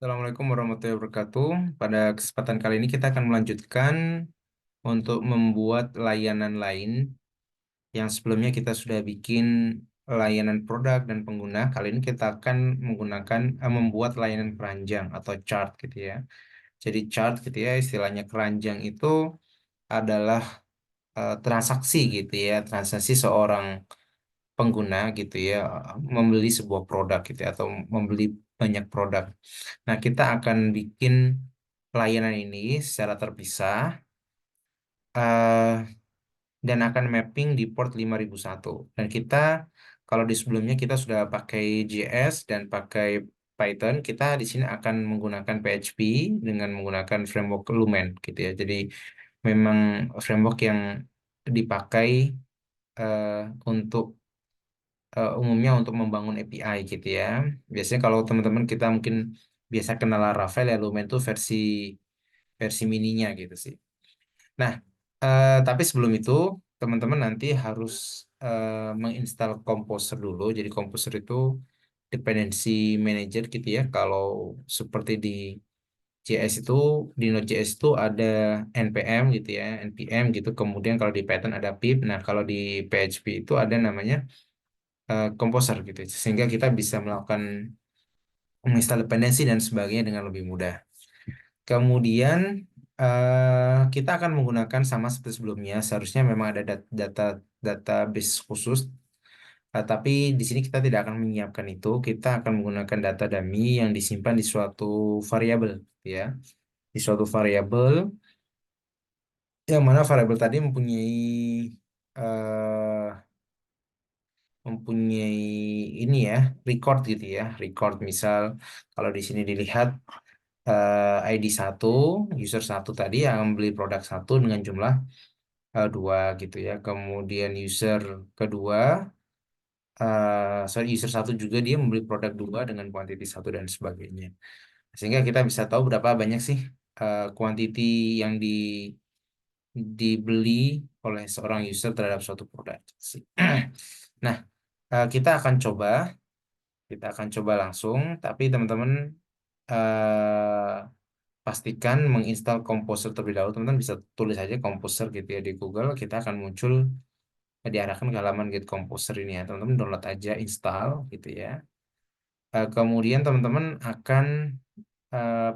Assalamualaikum warahmatullahi wabarakatuh. Pada kesempatan kali ini kita akan melanjutkan untuk membuat layanan lain yang sebelumnya kita sudah bikin layanan produk dan pengguna. Kali ini kita akan membuat layanan keranjang atau chart gitu ya. Jadi chart gitu ya, istilahnya keranjang itu adalah transaksi gitu ya, transaksi seorang pengguna gitu ya, membeli sebuah produk gitu ya, atau membeli banyak produk. Nah, kita akan bikin layanan ini secara terpisah eh, dan akan mapping di port 5001. Dan kita, kalau di sebelumnya kita sudah pakai JS dan pakai Python, kita di sini akan menggunakan PHP dengan menggunakan framework Lumen gitu ya. Jadi memang framework yang dipakai eh, untuk umumnya untuk membangun API gitu ya. Biasanya kalau teman-teman kita mungkin biasa kenal Laravel ya, Lumen itu versi mininya gitu sih. Nah, tapi sebelum itu teman-teman nanti harus menginstal Composer dulu. Jadi Composer itu dependency manager gitu ya. Kalau seperti di JS itu, di Node.js itu ada npm gitu ya, npm gitu. Kemudian kalau di Python ada pip. Nah, kalau di PHP itu ada namanya Composer gitu. Sehingga kita bisa melakukan menginstal dependensi dan sebagainya dengan lebih mudah. Kemudian kita akan menggunakan sama seperti sebelumnya. Seharusnya memang ada database khusus, tapi di sini kita tidak akan menyiapkan itu. Kita akan menggunakan data dummy yang disimpan di suatu variabel, ya, di suatu variabel yang mana variabel tadi eh, mempunyai ini ya, record gitu ya, record misal kalau di sini dilihat ID satu, user satu tadi yang membeli produk satu dengan jumlah dua gitu ya. Kemudian user kedua, sorry, user satu juga dia membeli produk dua dengan kuantiti satu dan sebagainya. Sehingga kita bisa tahu berapa banyak sih kuantiti yang dibeli oleh seorang user terhadap suatu produk sih. Nah, kita akan coba langsung, tapi teman-teman eh, pastikan menginstal Composer terlebih dahulu. Teman-teman bisa tulis aja Composer gitu ya di Google, kita akan muncul diarahkan ke halaman Git Composer ini ya. Teman-teman download aja, install gitu ya. Kemudian teman-teman akan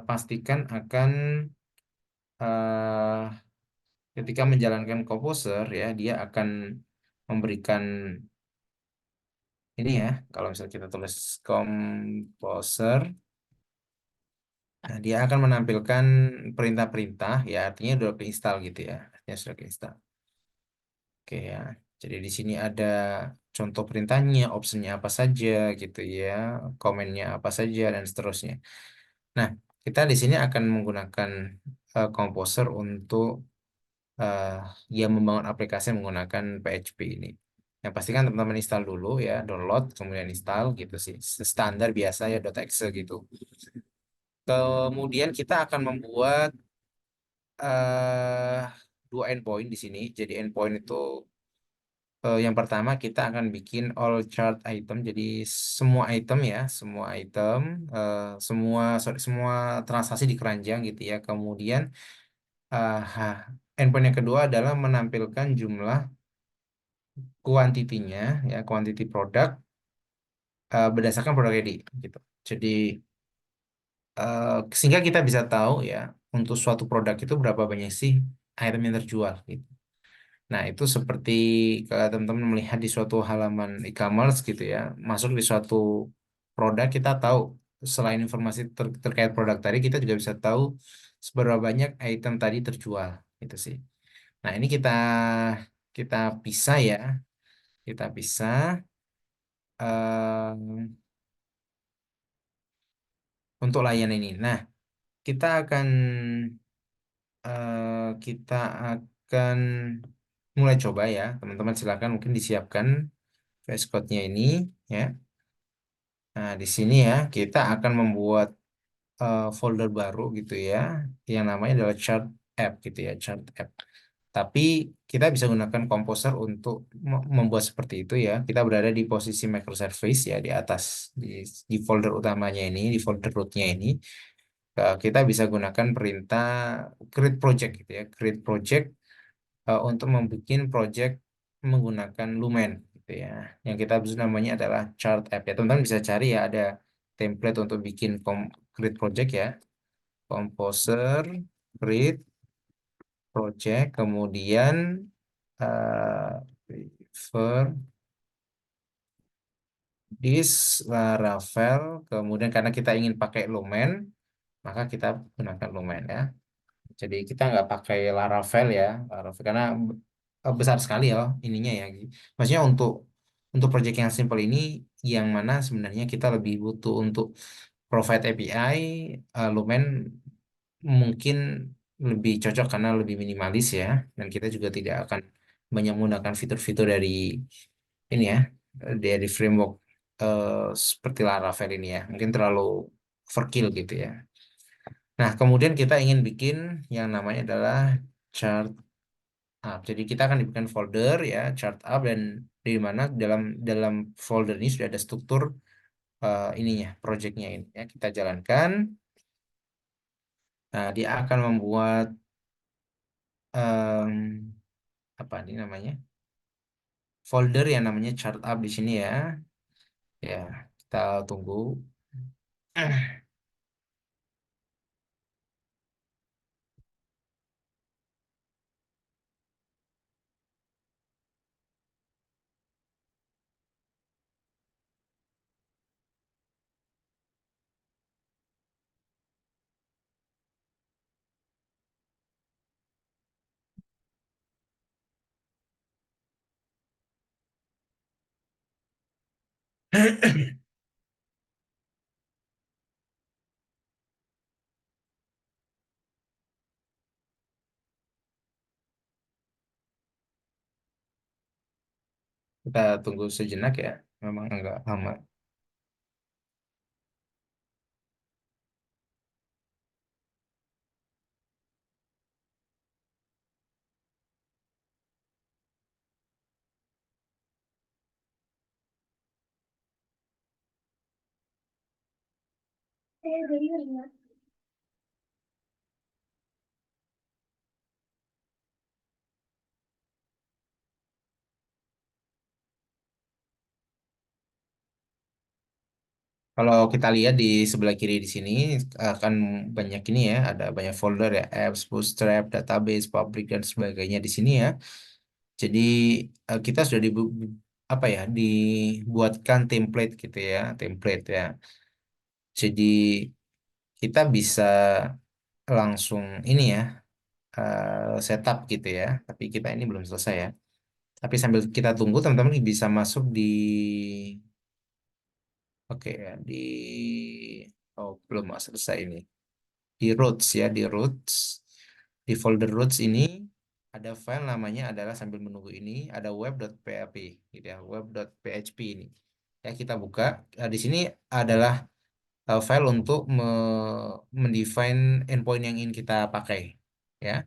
pastikan akan eh, ketika menjalankan Composer ya, dia akan memberikan ini ya. Kalau misalnya kita tulis Composer, nah, dia akan menampilkan perintah-perintah ya, artinya sudah keinstall gitu ya. Artinya sudah keinstall. Oke ya. Jadi di sini ada contoh perintahnya, optionnya apa saja gitu ya, komennya apa saja dan seterusnya. Nah, kita di sini akan menggunakan Composer untuk eh, ya membangun aplikasi menggunakan PHP ini. Yang pastikan teman-teman install dulu ya, download kemudian install gitu sih. Standar biasa ya .exe gitu. Kemudian kita akan membuat eh dua endpoint di sini. Jadi endpoint itu yang pertama kita akan bikin all chart item. Jadi semua item ya, semua item, semua transaksi di keranjang gitu ya. Kemudian endpoint yang kedua adalah menampilkan jumlah kuantitinya ya, kuantiti produk berdasarkan produk ID gitu. Jadi sehingga kita bisa tahu ya untuk suatu produk itu berapa banyak sih item yang terjual gitu. Nah, itu seperti kalau teman-teman melihat di suatu halaman e-commerce gitu ya, masuk di suatu produk, kita tahu selain informasi terkait produk tadi, kita juga bisa tahu seberapa banyak item tadi terjual, gitu sih. Nah, ini kita kita pisah ya, kita pisah untuk layanan ini. Nah, kita akan kita akan mulai coba ya, teman-teman silakan mungkin disiapkan VS Code-nya ini ya. Nah, di sini ya kita akan membuat folder baru gitu ya, yang namanya adalah chart app gitu ya, chart app. Tapi kita bisa gunakan Composer untuk membuat seperti itu ya. Kita berada di posisi microservice ya di atas di folder utamanya ini, di folder rootnya ini. Kita bisa gunakan perintah create project gitu ya. Create project untuk membuat project menggunakan Lumen gitu ya. Yang kita bisa namanya adalah chart app ya. Teman-teman bisa cari ya, ada template untuk bikin create project ya. Composer, create project, kemudian prefer this Laravel, kemudian karena kita ingin pakai Lumen, maka kita gunakan Lumen ya. Jadi kita nggak pakai Laravel ya, Laravel karena besar sekali ya ininya ya. Maksudnya untuk project yang simple ini, yang mana sebenarnya kita lebih butuh untuk provide API, Lumen mungkin lebih cocok karena lebih minimalis ya, dan kita juga tidak akan banyak menggunakan fitur-fitur dari ini ya, dari framework seperti Laravel ini ya, mungkin terlalu overkill gitu ya. Nah, kemudian kita ingin bikin yang namanya adalah chart up. Jadi kita akan dibikin folder ya, chart up, dan di mana dalam dalam folder ini sudah ada struktur ininya, projectnya ini ya. Kita jalankan. Nah, dia akan membuat em, apa ini namanya? Folder yang namanya chart up di sini ya. Ya, kita tunggu. Kita tunggu sejenak ya. Memang agak lama. Kalau kita lihat di sebelah kiri di sini akan banyak ini ya, ada banyak folder ya, apps, bootstrap, database, public dan sebagainya di sini ya. Jadi kita sudah apa ya, dibuatkan template gitu ya, template ya. Jadi kita bisa langsung ini ya, setup gitu ya. Tapi kita ini belum selesai ya. Tapi sambil kita tunggu, teman-teman bisa masuk di, oke ya, oh belum selesai ini. Di roots ya, di roots, di folder roots ini ada file namanya adalah, sambil menunggu ini, ada web.php gitu ya, web.php ini ya. Kita buka. Di sini adalah file untuk mendefine endpoint yang ingin kita pakai ya.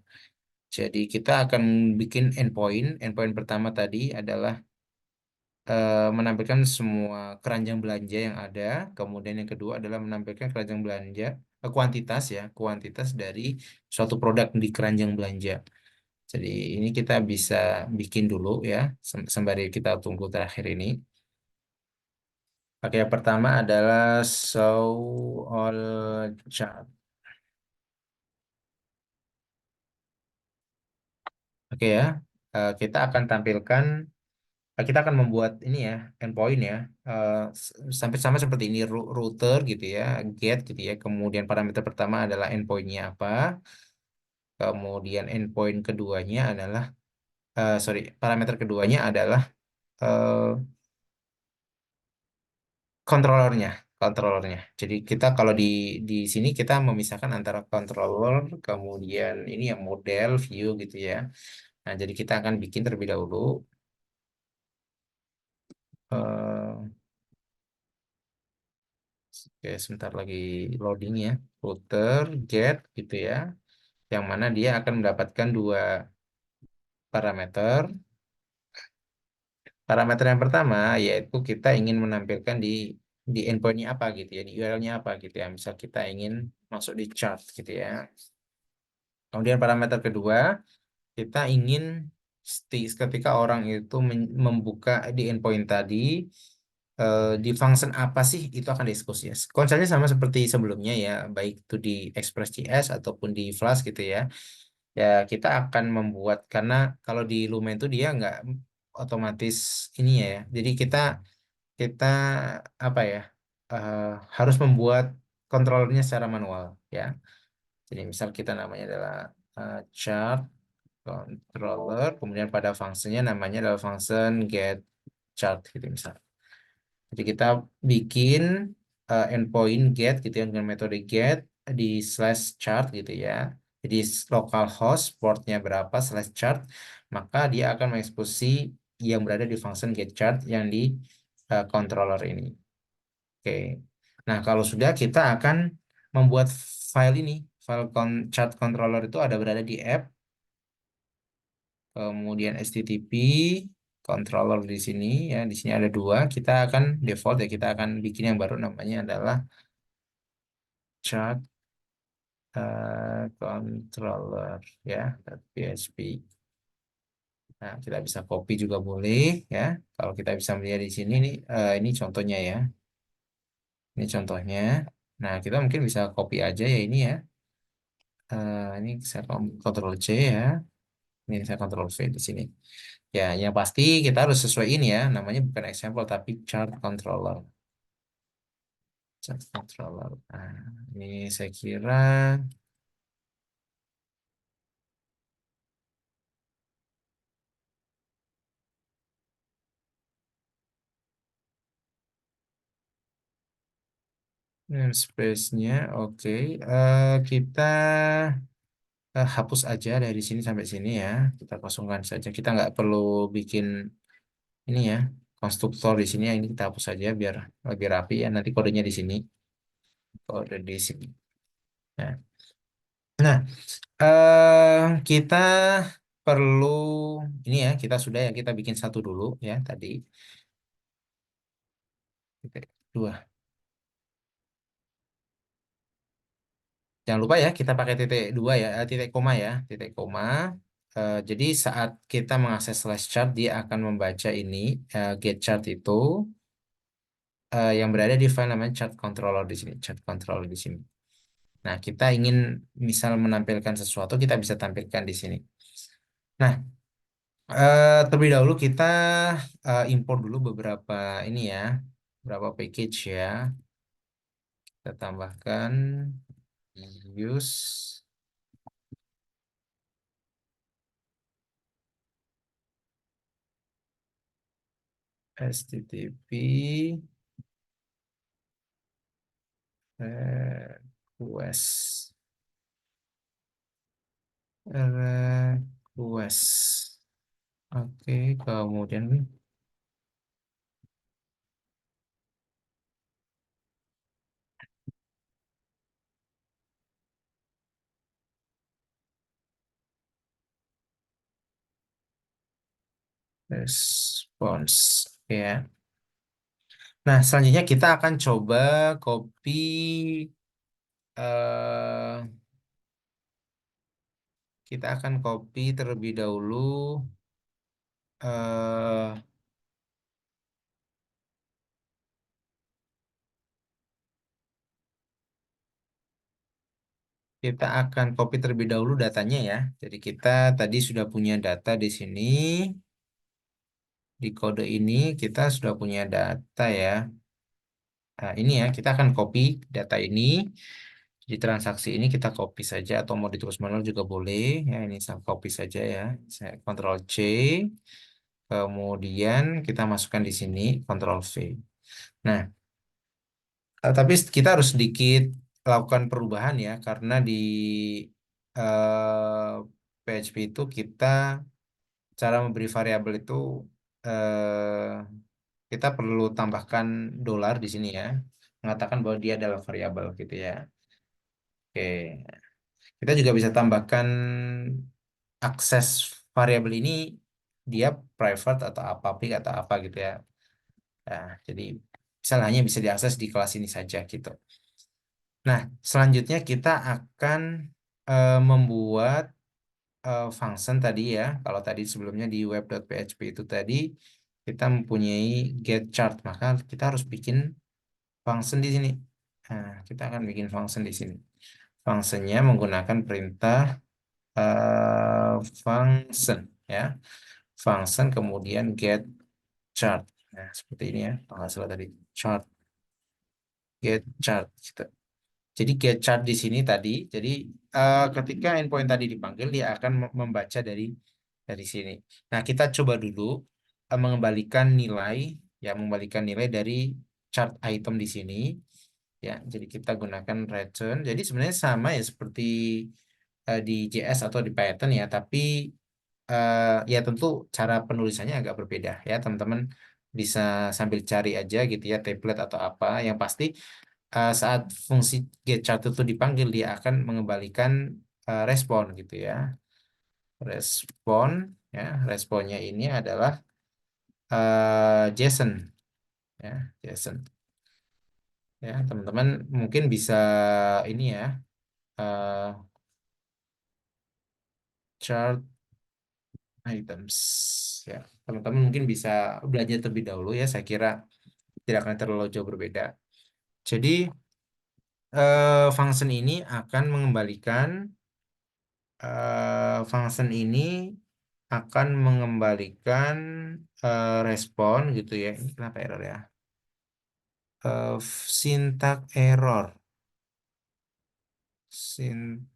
Jadi kita akan bikin endpoint. Endpoint pertama tadi adalah menampilkan semua keranjang belanja yang ada. Kemudian yang kedua adalah menampilkan keranjang belanja, kuantitas ya, kuantitas dari suatu produk di keranjang belanja. Jadi ini kita bisa bikin dulu ya, sembari kita tunggu terakhir ini. Oke, yang pertama adalah show all chart. Oke ya, kita akan tampilkan, kita akan membuat ini ya, endpoint ya, sampai sama seperti ini, router gitu ya, get gitu ya. Kemudian parameter pertama adalah endpointnya apa. Kemudian endpoint keduanya adalah, sorry, parameter keduanya adalah eh, controllernya, controllernya. Jadi kita kalau di sini kita memisahkan antara controller, kemudian ini yang model, view gitu ya. Nah, jadi kita akan bikin terlebih dahulu. eh, Oke, sebentar lagi loading ya. Router, get gitu ya. Yang mana dia akan mendapatkan dua parameter. Parameter yang pertama yaitu kita ingin menampilkan di di endpointnya apa gitu ya, di URL-nya apa gitu ya. Misal kita ingin masuk di chart gitu ya. Kemudian parameter kedua, kita ingin ketika orang itu membuka di endpoint tadi, di function apa sih itu akan dieksekusi ya. Konsepnya sama seperti sebelumnya ya, baik itu di Express.js ataupun di Flask gitu ya. Ya kita akan membuat, karena kalau di Lumen itu dia nggak otomatis ini ya. Jadi kita kita apa ya, eh, harus membuat controllernya secara manual ya. Jadi misal kita namanya adalah chart controller, kemudian pada fungsinya namanya adalah function get chart gitu misal. Jadi kita bikin endpoint get gitu ya dengan metode get di slash chart gitu ya. Jadi localhost portnya berapa slash chart, maka dia akan mengeksekusi yang berada di function get chart yang di controller ini. Oke. Nah, kalau sudah kita akan membuat file ini, chart controller itu ada berada di app, kemudian HTTP controller di sini ya, di sini ada dua. Kita akan default ya, kita akan bikin yang baru namanya adalah chart controller ya, .php. Nah, kita bisa copy juga boleh ya. Kalau kita bisa melihat di sini nih, ini contohnya ya. Ini contohnya. Nah, kita mungkin bisa copy aja ya ini ya. Ini saya Ctrl C ya. Ini saya Ctrl V di sini. Ya, yang pasti kita harus sesuaiin ya. Namanya bukan example tapi chart controller. Chart controller. Nah, ini saya kira namespace-nya oke. Kita hapus aja dari sini sampai sini ya. Kita kosongkan saja. Kita nggak perlu bikin ini ya. Konstruktor di sini, ini kita hapus saja biar lebih rapi ya. Nanti kodenya di sini. Kode di sini. Nah, nah, kita perlu ini ya, kita sudah ya, kita bikin satu dulu ya tadi. Titik dua. Jangan lupa ya, kita pakai titik dua ya, titik koma ya, titik koma. Jadi saat kita mengakses slash chart, dia akan membaca ini get chart itu yang berada di file namanya chart controller di sini, chart controller di sini. Nah, kita ingin misal menampilkan sesuatu, kita bisa tampilkan di sini. Nah, terlebih dahulu kita import dulu beberapa ini ya, beberapa package ya. Kita tambahkan use HTTP request request. Oke, kemudian response ya. Nah, selanjutnya kita akan coba copy eh kita akan copy terlebih dahulu eh kita akan copy terlebih dahulu datanya ya. Jadi kita tadi sudah punya data di sini. Di kode ini kita sudah punya data ya. Nah, ini ya, kita akan copy data ini. Di transaksi ini kita copy saja atau mau ditulis manual juga boleh. Ya, ini saya copy saja ya. Saya Ctrl C. Kemudian kita masukkan di sini Ctrl V. Nah, tapi kita harus sedikit lakukan perubahan ya, karena di PHP itu kita cara memberi variabel itu eh, kita perlu tambahkan dolar di sini ya, mengatakan bahwa dia adalah variabel gitu ya. Oke, kita juga bisa tambahkan akses variabel ini dia private atau apa, public atau apa gitu ya. Nah, jadi Misal hanya bisa diakses di kelas ini saja gitu. Nah, selanjutnya kita akan membuat function tadi ya. Kalau tadi sebelumnya di web.php itu tadi kita mempunyai get chart, maka kita harus bikin function di sini. Nah, kita akan bikin function di sini. Functionnya menggunakan perintah eh, function ya. Function kemudian get chart. Nah, seperti ini ya. Kalau nggak salah tadi chart, get chart gitu. Jadi get chart di sini tadi, jadi ketika endpoint tadi dipanggil, dia akan membaca dari sini. Nah, kita coba dulu mengembalikan nilai, ya mengembalikan nilai dari chart item di sini, ya. Jadi kita gunakan return. Jadi sebenarnya sama ya seperti di JS atau di Python ya, tapi ya tentu cara penulisannya agak berbeda ya, teman-teman bisa sambil cari aja gitu ya template atau apa. Yang pasti saat fungsi getChart itu dipanggil dia akan mengembalikan respon gitu ya. Respon ya, responnya ini adalah JSON ya, JSON ya. Teman-teman mungkin bisa ini ya eh, chart items ya. Teman-teman mungkin bisa belajar terlebih dahulu ya. Saya kira tidak akan terlalu jauh berbeda. Jadi function ini akan mengembalikan function ini akan mengembalikan respon gitu ya. Ini kenapa error ya? Syntax error. Syntax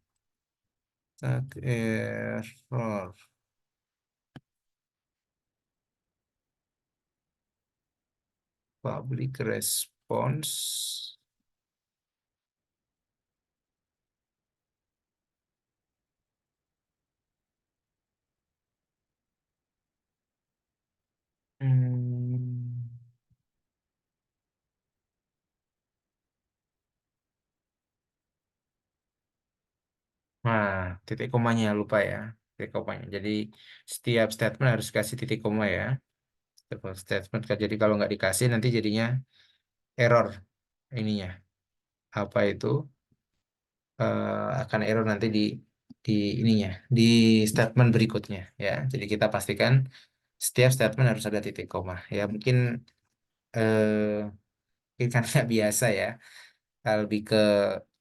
error. Public response. Hmm. Nah, titik komanya lupa ya. Titik komanya. Jadi setiap statement harus kasih titik koma ya. Setiap statement. Jadi kalau nggak dikasih nanti jadinya error ininya. Apa itu? Akan error nanti di ininya di statement berikutnya ya. Jadi kita pastikan setiap statement harus ada titik koma ya. Eh, mungkin karena biasa ya, lebih ke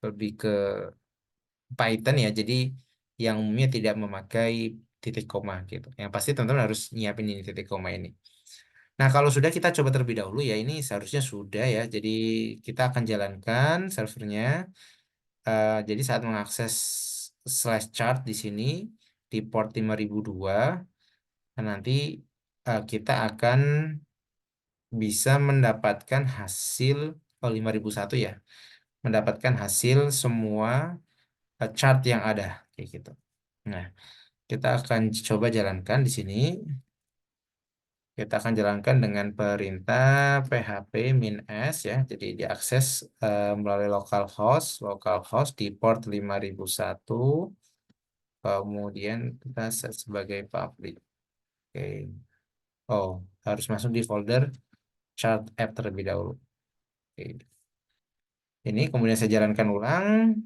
lebih ke Python ya. Jadi yang umumnya tidak memakai titik koma gitu. Yang pasti teman-teman harus nyiapin ini titik koma ini. Nah, kalau sudah kita coba terlebih dahulu ya. Ini seharusnya sudah ya. Jadi kita akan jalankan servernya. Jadi saat mengakses slash chart di sini di port 5002, nah nanti kita akan bisa mendapatkan hasil 5001 ya, mendapatkan hasil semua chart yang ada kayak gitu. Nah, kita akan coba jalankan di sini. Kita akan jalankan dengan perintah php -s ya. Jadi diakses melalui localhost di port 5001. Kemudian kita set sebagai public. Oke. Oh, harus masuk di folder chart app terlebih dahulu. Oke. Ini kemudian saya jalankan ulang.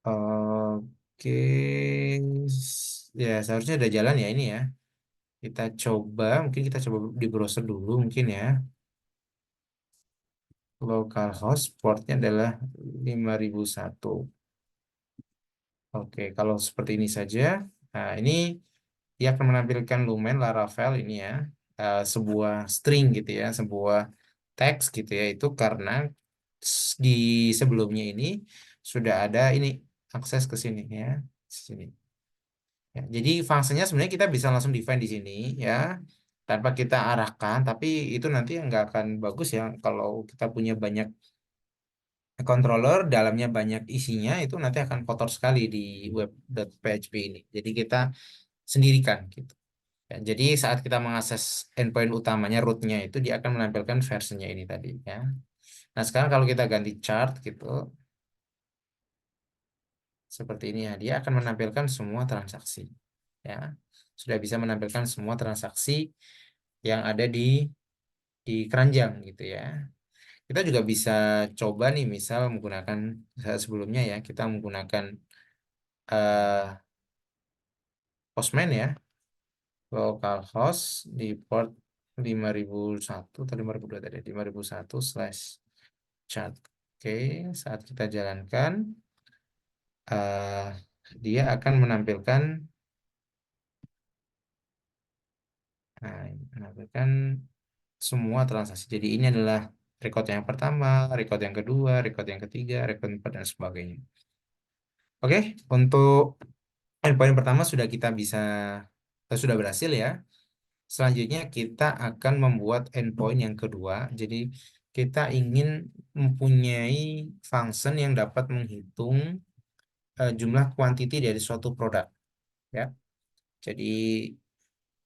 Oke. Ya, seharusnya udah jalan ya ini ya. Kita coba, mungkin kita coba di browser dulu mungkin ya. Localhost portnya adalah 5001. Oke, kalau seperti ini saja. Nah, ini dia akan menampilkan Lumen Laravel ini ya, sebuah string gitu ya, sebuah teks gitu ya, itu karena di sebelumnya ini sudah ada ini akses ke sini ya, sini. Ya, jadi fungsinya sebenarnya kita bisa langsung define di sini ya, tanpa kita arahkan, tapi itu nanti nggak akan bagus ya kalau kita punya banyak controller, dalamnya banyak isinya, itu nanti akan kotor sekali di web.php ini. Jadi kita sendirikan gitu. Ya, jadi saat kita mengakses endpoint utamanya rootnya itu dia akan menampilkan versinya ini tadi ya. Nah sekarang kalau kita ganti chart gitu seperti ini ya, dia akan menampilkan semua transaksi ya. Sudah bisa menampilkan semua transaksi yang ada di di keranjang gitu ya. Kita juga bisa coba nih, misal menggunakan sebelumnya ya, kita menggunakan eh Postman ya, localhost di port 5001 atau 5002 tadi, 5001/chat. Oke, saat kita jalankan, eh dia akan menampilkan, menampilkan semua transaksi. Jadi ini adalah record yang pertama, record yang kedua, record yang ketiga, record empat dan sebagainya. Oke, untuk poin pertama sudah berhasil ya. Selanjutnya kita akan membuat endpoint yang kedua. Jadi kita ingin mempunyai function yang dapat menghitung jumlah quantity dari suatu produk ya. Jadi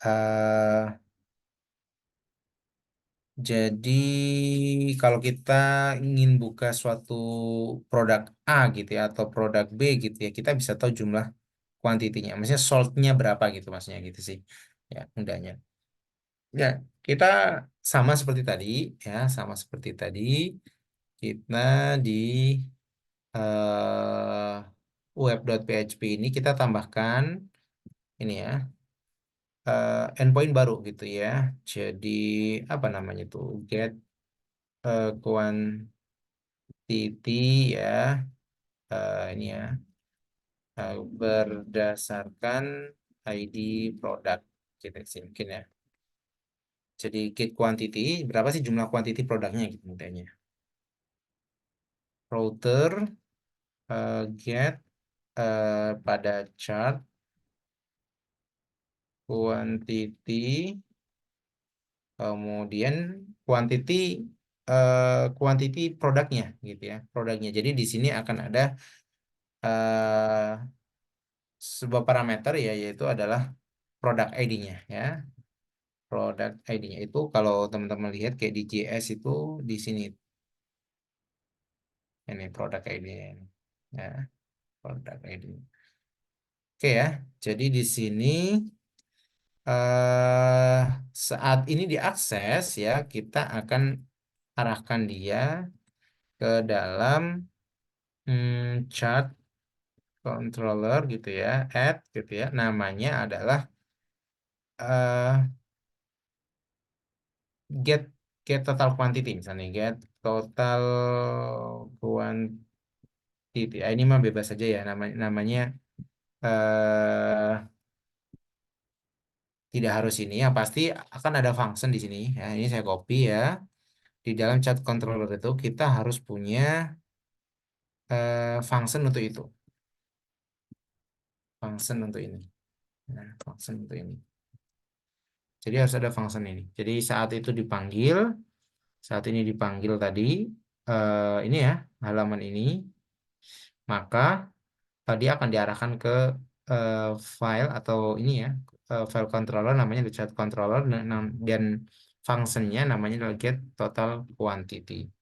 eh, jadi kalau kita ingin buka suatu produk A gitu ya atau produk B gitu ya, kita bisa tahu jumlah kuantitinya. Maksudnya sold-nya berapa gitu maksudnya gitu sih. Ya, mudahnya. Ya, kita sama seperti tadi ya, sama seperti tadi kita di web.php ini kita tambahkan ini ya, endpoint baru gitu ya. Jadi apa namanya tuh? Get quantity ya, ini ya, berdasarkan ID produk gitu sih mungkin ya. Jadi get quantity, berapa sih jumlah quantity produknya gitu mudahnya. Router get pada chart quantity, kemudian quantity quantity produknya gitu ya, produknya. Jadi di sini akan ada eh, sebuah parameter ya, yaitu adalah produk ID-nya ya. Produk ID-nya itu kalau teman-teman lihat kayak di JS itu di sini ini produk ID ini ya, produk ID. Oke ya. Jadi di sini eh saat ini diakses ya, kita akan arahkan dia ke dalam chart controller gitu ya, add gitu ya. Namanya adalah eh get get total quantity misalnya, get total quantity. Ini mah bebas saja ya, namanya eh tidak harus ini, yang pasti akan ada function di sini ya. Ini saya copy ya. Di dalam chat controller itu kita harus punya function untuk itu, function untuk ini. Nah, function untuk ini. Jadi harus ada function ini. Jadi saat ini dipanggil tadi ini ya, halaman ini, maka tadi akan diarahkan ke eh, file atau ini ya, file controller namanya the chat controller, dan functionnya namanya adalah get total quantity.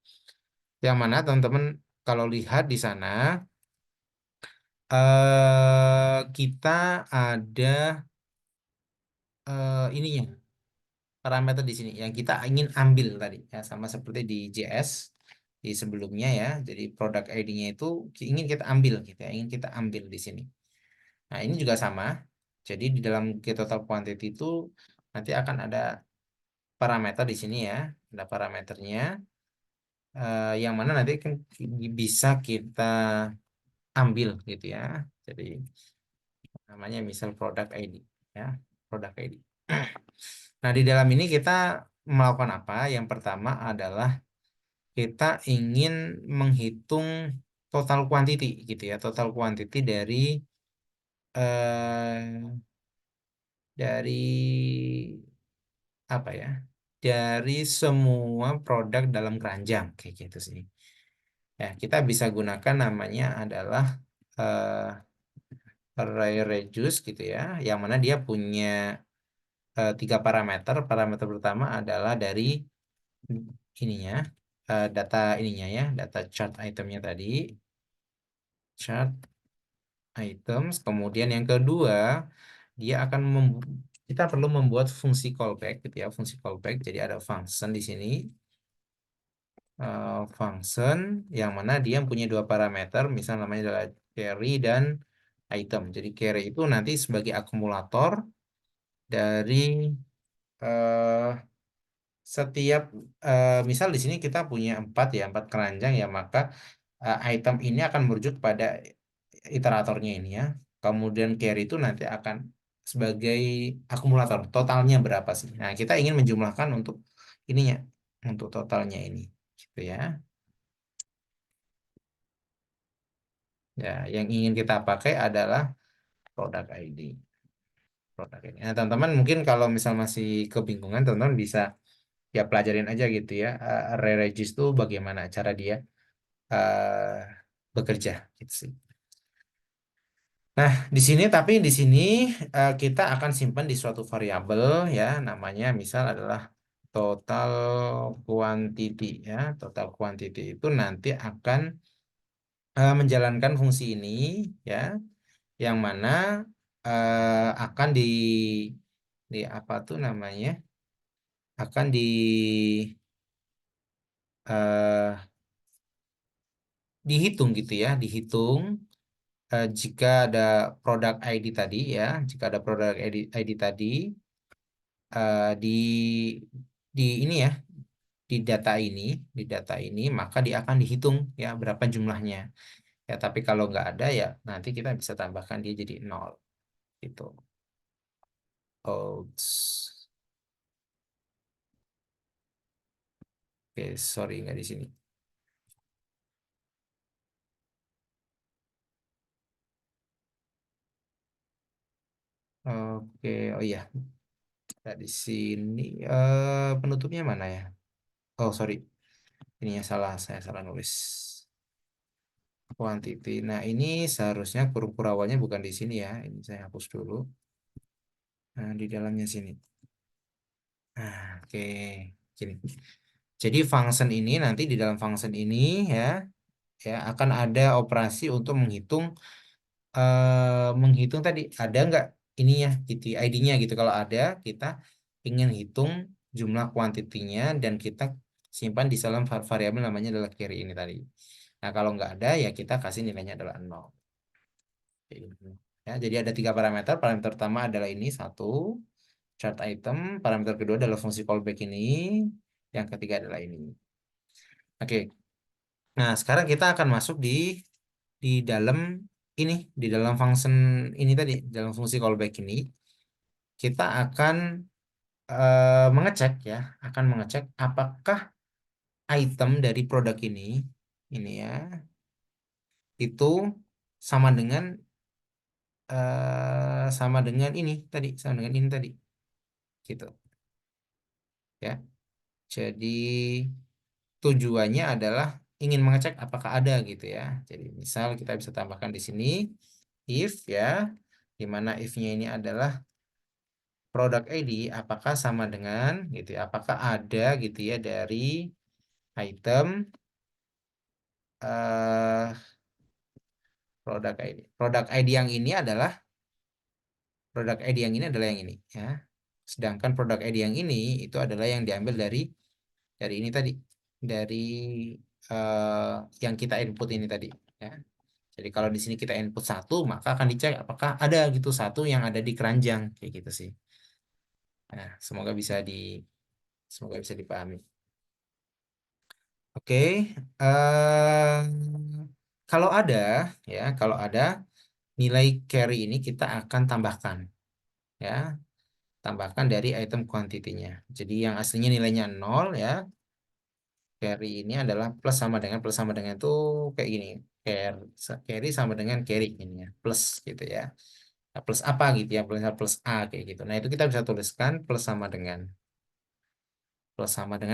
Yang mana teman-teman kalau lihat di sana kita ada ininya, parameter di sini yang kita ingin ambil tadi ya, sama seperti di JS di sebelumnya ya. Jadi produk ID-nya itu ingin kita ambil gitu ya, ingin kita ambil di sini. Nah, ini juga sama. Jadi di dalam get total quantity itu nanti akan ada parameter di sini ya, ada parameternya yang mana nanti kan bisa kita ambil gitu ya. Jadi namanya misal produk ID ya, produk ID. Nah, di dalam ini kita melakukan apa? Yang pertama adalah kita ingin menghitung total quantity gitu ya, total quantity eh, dari apa ya? Dari semua produk dalam keranjang kayak gitu sih. Ya, kita bisa gunakan namanya adalah array reduce gitu ya, yang mana dia punya tiga parameter. Parameter pertama adalah dari ininya, data ininya ya, data chart itemnya tadi, chart items. Kemudian yang kedua, dia akan kita perlu membuat fungsi callback gitu ya, fungsi callback. Jadi ada function di sini, function yang mana dia punya dua parameter, misal namanya adalah carry dan item. Jadi carry itu nanti sebagai akumulator dari eh, setiap misal di sini kita punya empat ya, empat keranjang ya, maka item ini akan merujuk pada iteratornya ini ya. Kemudian carry itu nanti akan sebagai akumulator. Totalnya berapa sih? Nah, kita ingin menjumlahkan untuk ininya, untuk totalnya ini, gitu ya. Ya, yang ingin kita pakai adalah product ID. Product ID. Nah, teman-teman mungkin kalau misal masih kebingungan, teman-teman bisa ya pelajarin aja gitu ya. Array regis itu bagaimana cara dia eh, bekerja gitu sih. Nah, di sini tapi di sini kita akan simpan di suatu variabel ya, namanya misal adalah total quantity ya. Total quantity itu nanti akan menjalankan fungsi ini ya, yang mana akan di apa tuh namanya? Akan eh, dihitung gitu ya, dihitung jika ada produk ID tadi ya, jika ada produk ID tadi di ini ya, di data ini maka dia akan dihitung ya berapa jumlahnya. Ya, tapi kalau nggak ada ya nanti kita bisa tambahkan dia jadi nol gitu. Oh, oke, sorry nggak di sini. Oke, oh iya, nggak di sini. Penutupnya mana ya? Oh, sorry, ininya salah, saya salah nulis. Quantity. Nah, ini seharusnya huruf awalnya bukan di sini ya. Ini saya hapus dulu. Nah, di dalamnya sini. Nah, oke. Gini. Jadi function ini nanti di dalam function ini ya, ya akan ada operasi untuk menghitung tadi ada nggak ininya gitu ID-nya gitu. Kalau ada, kita ingin hitung jumlah kuantitinya dan kita simpan di dalam variabel namanya adalah carry ini tadi. Nah, kalau nggak ada ya kita kasih nilainya adalah nol. Kayak gitu. Ya, jadi ada tiga parameter. Parameter pertama adalah ini satu chart item. Parameter kedua adalah fungsi callback ini. Yang ketiga adalah ini. Oke. Nah, sekarang kita akan masuk di dalam ini, di dalam function ini tadi, dalam fungsi callback ini, kita akan mengecek ya, akan mengecek apakah item dari produk ini ya, itu sama dengan sama dengan ini tadi, sama dengan ini tadi, gitu ya. Jadi tujuannya adalah ingin mengecek apakah ada gitu ya. Jadi misal kita bisa tambahkan di sini if ya, di mana if-nya ini adalah produk ID apakah sama dengan gitu ya, apakah ada gitu ya dari item eh produk ID. Produk ID yang ini adalah produk ID yang ini adalah yang ini ya. Sedangkan produk ID yang ini itu adalah yang diambil dari ini tadi, dari yang kita input ini tadi ya. Jadi kalau di sini kita input satu, maka akan dicek apakah ada gitu satu yang ada di keranjang kayak gitu sih. Nah, semoga bisa dipahami. Oke, kalau ada ya, kalau ada nilai carry ini kita akan tambahkan ya, tambahkan dari item quantity-nya. Jadi yang aslinya nilainya nol ya, carry ini adalah plus sama dengan itu kayak gini. Carry sama dengan carry ini ya, plus gitu ya. Nah, plus apa gitu ya, plus A kayak gitu. Nah, itu kita bisa tuliskan plus sama dengan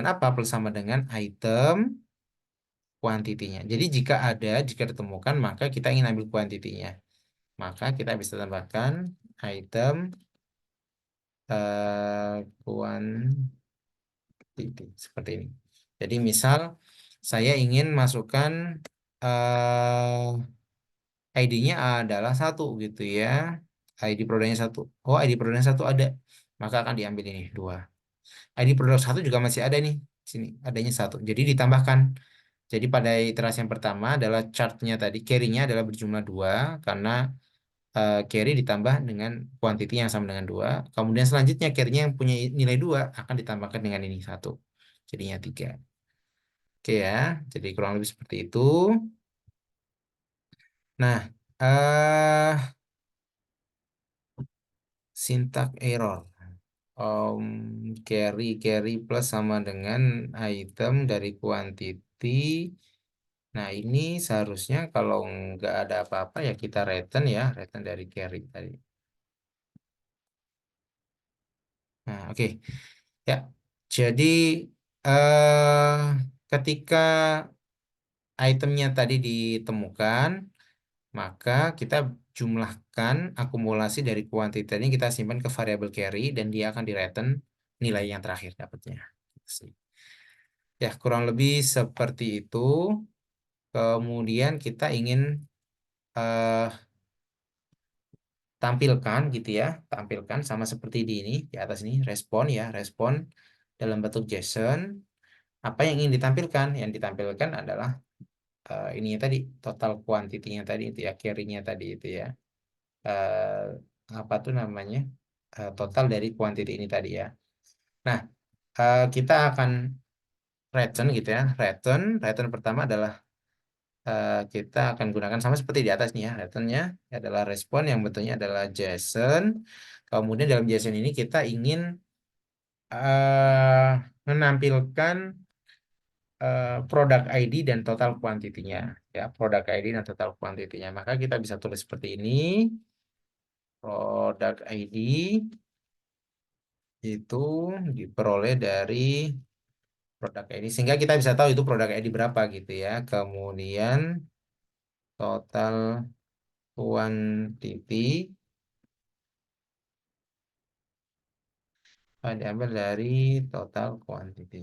apa? Plus sama dengan item kuantitinya. Jadi jika ditemukan, maka kita ingin ambil kuantitinya. Maka kita bisa tambahkan item quantity seperti ini. Jadi misal saya ingin masukkan ID-nya adalah satu gitu ya. ID produknya satu. Oh, ID produknya satu ada. maka akan diambil ini dua. ID produk satu juga masih ada nih, sini adanya satu. Jadi ditambahkan. Jadi pada iterasi yang pertama adalah chartnya tadi, carry-nya adalah berjumlah dua karena carry ditambah dengan quantity yang sama dengan dua. Kemudian selanjutnya carry-nya yang punya nilai dua akan ditambahkan dengan ini satu. Jadinya tiga. Oke ya, jadi kurang lebih seperti itu. Nah, syntax error. Carry plus sama dengan item dari quantity. Nah, ini seharusnya kalau nggak ada apa-apa ya kita return ya, return dari carry tadi. Nah, oke. Ya, jadi eh ketika itemnya tadi ditemukan, maka kita jumlahkan akumulasi dari kuantitas ini kita simpan ke variabel carry dan dia akan di return nilai yang terakhir dapatnya. Ya, kurang lebih seperti itu. Kemudian kita ingin eh, tampilkan gitu ya, tampilkan sama seperti di ini di atas ini respon ya, respon dalam bentuk JSON. Apa yang ingin ditampilkan? Yang ditampilkan adalah ininya tadi, total kuantitinya tadi itu ya, carry-nya tadi itu ya. eh, Apa tuh namanya? Total dari kuantiti ini tadi ya. Nah, kita akan return gitu ya. Return pertama adalah kita akan gunakan sama seperti di atas nih ya. Returnnya adalah respon yang bentuknya adalah JSON. Kemudian dalam JSON ini kita ingin eh, menampilkan produk ID dan total kuantitinya. Ya, produk ID dan total kuantitinya. Maka kita bisa tulis seperti ini. Produk ID itu diperoleh dari produk ID sehingga kita bisa tahu itu produk ID berapa gitu ya. Kemudian total quantity diambil dari total quantity.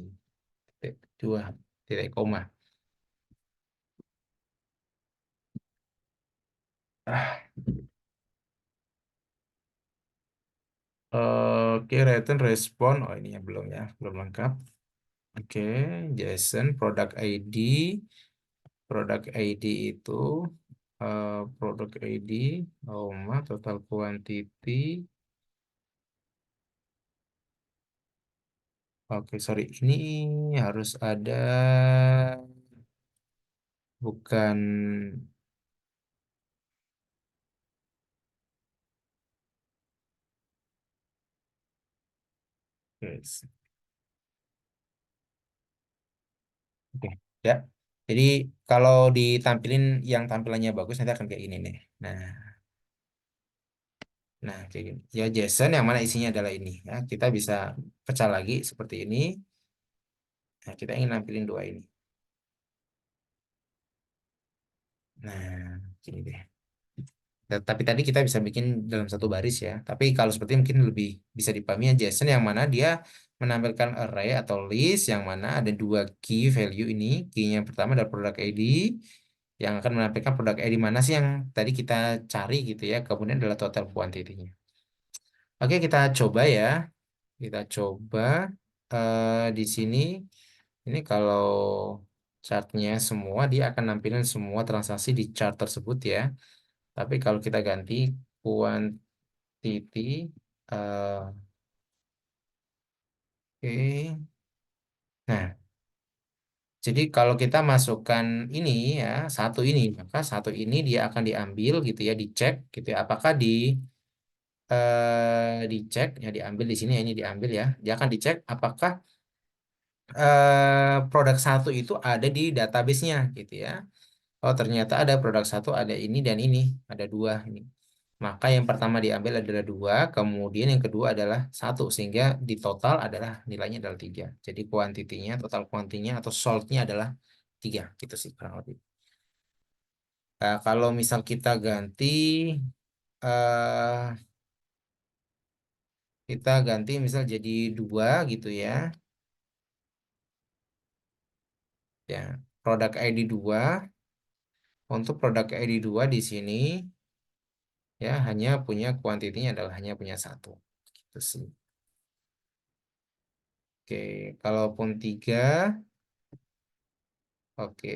Dua titik koma. Ah, Oke, return respon. Oh, ini yang belum ya, belum lengkap. Oke, JSON produk ID. Produk ID itu produk ID, total quantity. Oke, sorry. Ini harus ada bukan yes. Oke, ya. Jadi kalau ditampilin yang tampilannya bagus nanti akan kayak gini nih. Nah, kayak gini. Ya JSON yang mana isinya adalah ini. Ya, kita bisa pecah lagi seperti ini. Nah, kita ingin nampilin dua ini. Nah, gini deh. Tapi tadi kita bisa bikin dalam satu baris ya. Tapi kalau seperti ini mungkin lebih bisa dipahami ya JSON yang mana dia menampilkan array atau list yang mana ada dua key value ini. Key-nya yang pertama adalah product ID yang akan menampilkan produk ID mana sih yang tadi kita cari gitu ya. Kemudian adalah total quantity-nya. Oke, kita coba ya. Kita coba di sini. Ini kalau chartnya semua dia akan nampilin semua transaksi di chart tersebut ya. Tapi kalau kita ganti quantity, eh, oke. Nah, jadi kalau kita masukkan ini ya, satu ini, maka satu ini dia akan diambil gitu ya, dicek gitu ya. Apakah dicek ya diambil di sini ya, ini diambil ya. Dia akan dicek apakah produk satu itu ada di database-nya gitu ya. Oh, ternyata ada produk satu, ada ini dan ini, ada dua ini. Maka yang pertama diambil adalah dua, kemudian yang kedua adalah satu, sehingga di total adalah nilainya adalah tiga. Jadi kuantitinya, total kuantitinya atau solve-nya adalah tiga, gitu sih kurang lebih. Nah, kalau misal kita ganti, eh kita ganti misal jadi dua gitu ya, ya produk ID dua, untuk produk ID dua di sini ya hanya punya kuantitinya adalah hanya punya satu, gitu sih. Oke, kalaupun 3, oke,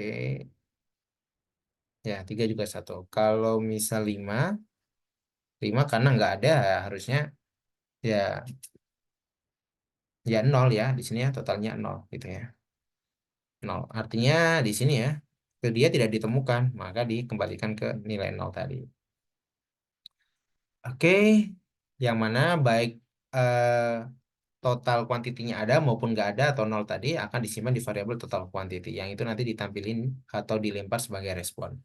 ya 3 juga satu. Kalau misal 5, 5 karena nggak ada harusnya ya ya nol ya di sini ya totalnya nol gitu ya. Nol. Artinya di sini ya dia tidak ditemukan, maka dikembalikan ke nilai nol tadi. Oke, yang mana baik eh, total kuantitinya ada maupun nggak ada atau nol tadi akan disimpan di variabel total quantity yang itu nanti ditampilin atau dilempar sebagai respon.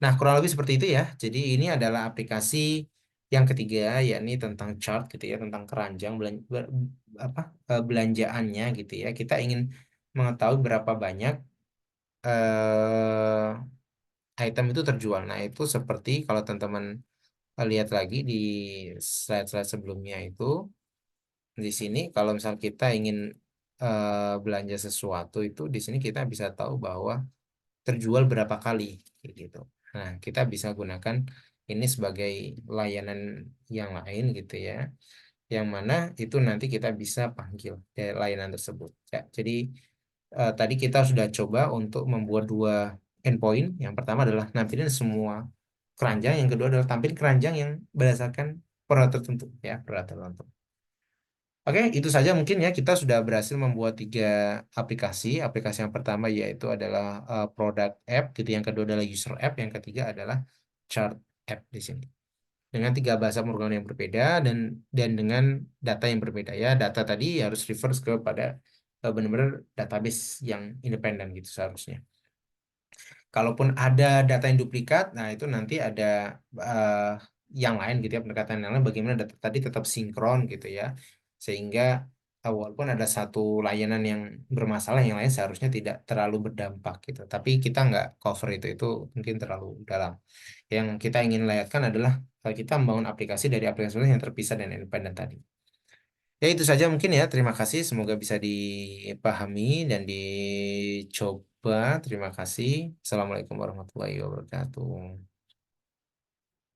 Nah, kurang lebih seperti itu ya. Jadi ini adalah aplikasi yang ketiga, yakni tentang chart gitu ya, tentang keranjang belanjaannya gitu ya. Kita ingin mengetahui berapa banyak item itu terjual. Nah, itu seperti kalau teman-teman lihat lagi di slide-slide sebelumnya itu, di sini kalau misal kita ingin belanja sesuatu itu, di sini kita bisa tahu bahwa terjual berapa kali kayak gitu. Nah, kita bisa gunakan ini sebagai layanan yang lain gitu ya, yang mana itu nanti kita bisa panggil dari layanan tersebut. Ya, jadi tadi kita sudah coba untuk membuat dua endpoint. Yang pertama adalah nampilin semua keranjang, yang kedua adalah tampil keranjang yang berdasarkan produk tertentu ya, produk tertentu. Oke, itu saja mungkin ya kita sudah berhasil membuat 3 aplikasi. Aplikasi yang pertama yaitu adalah product app, gitu. Yang kedua adalah user app, yang ketiga adalah chart app di sini. Dengan 3 bahasa pemrograman yang berbeda dan dengan data yang berbeda ya. Data tadi harus reverse kepada benar-benar database yang independen gitu seharusnya. Kalaupun ada data yang duplikat, nah itu nanti ada eh, yang lain gitu ya, pendekatan yang lain bagaimana data tadi tetap sinkron gitu ya. Sehingga walaupun ada satu layanan yang bermasalah, yang lain seharusnya tidak terlalu berdampak gitu. Tapi kita nggak cover itu mungkin terlalu dalam. Yang kita ingin lihatkan adalah kita membangun aplikasi dari aplikasi yang terpisah dan independen tadi. Ya itu saja mungkin ya. Terima kasih. Semoga bisa dipahami dan dicoba. Terima kasih. Assalamualaikum warahmatullahi wabarakatuh.